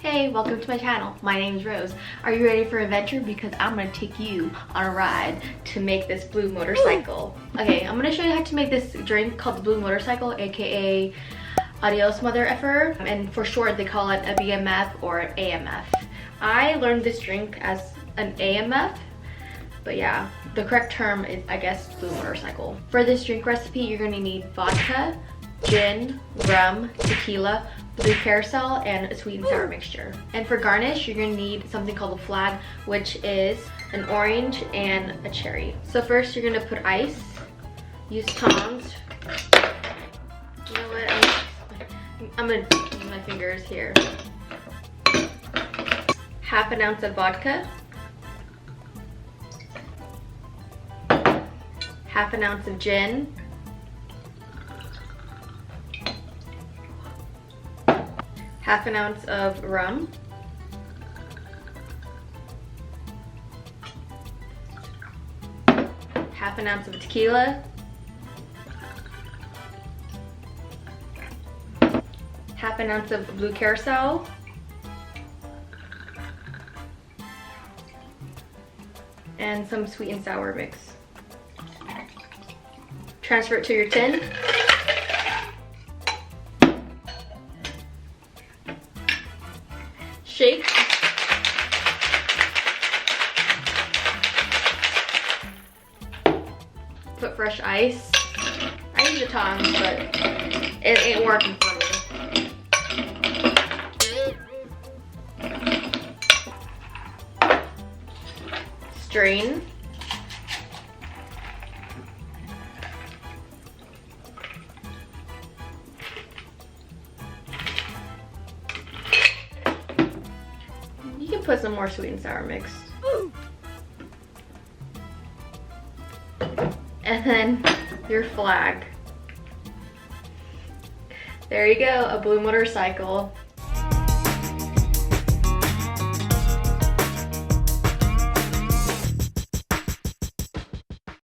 Hey, welcome to my channel. My name is Rose. Are you ready for an adventure? Because I'm gonna take you on a ride to make this blue motorcycle. Okay, I'm gonna show you how to make this drink called the blue motorcycle, aka Adios Motherf, and for short they call it a BMF or an AMF. I learned this drink as an AMF, but yeah, the correct term is, I guess, blue motorcycle. For this drink recipe, you're gonna need vodka, gin, rum, tequila, blue carousel, and a sweet and sour mixture. And for garnish, you're gonna need something called a flag, which is an orange and a cherry. So first, you're gonna put ice. Use tongs. You know what? I'm gonna use my fingers here. Half an ounce of vodka. Half an ounce of gin. Half an ounce of rum. Half an ounce of tequila. Half an ounce of blue carousel. And some sweet and sour mix. Transfer it to your tin. Shake. Put fresh ice. I use the tongs, but it ain't working for me. Strain. You can put some more sweet and sour mix. And then your flag. There you go, a blue motorcycle.